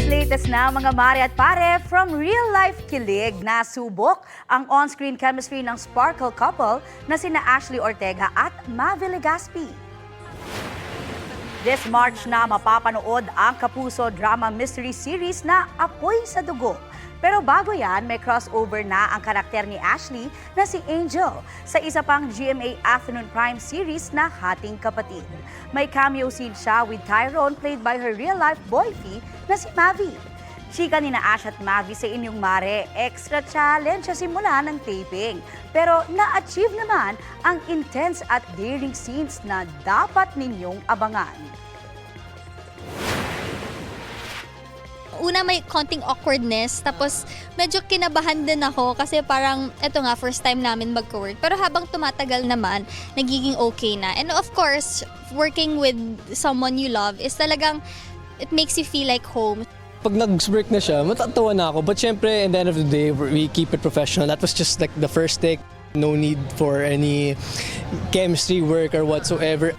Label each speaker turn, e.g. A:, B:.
A: Latest na mga mare at pare, from real-life kilig na subok ang on-screen chemistry ng sparkle couple na sina Ashley Ortega at Mavi Legaspi. This March na mapapanood ang kapuso drama mystery series na Apoy sa Dugo. Pero bago yan, may crossover na ang karakter ni Ashley na si Angel sa isa pang GMA Afternoon Prime series na Hating Kapatid. May cameo scene siya with Tyrone played by her real-life boyfriend na si Mavi. Chika ni na Ash at Mavi sa inyong mare, extra challenge sa simula ng taping. Pero na-achieve naman ang intense at daring scenes na dapat ninyong abangan.
B: Una, may konting awkwardness, tapos medyo kinabahan din ako kasi parang eto nga, first time namin magka-work. Pero habang tumatagal naman, nagiging okay na. And of course, working with someone you love is talagang, it makes you feel like home.
C: Pag nag-work na siya, matatawa na ako. But syempre, in the end of the day, we keep it professional. That was just like the first take. No need for any chemistry work or whatsoever.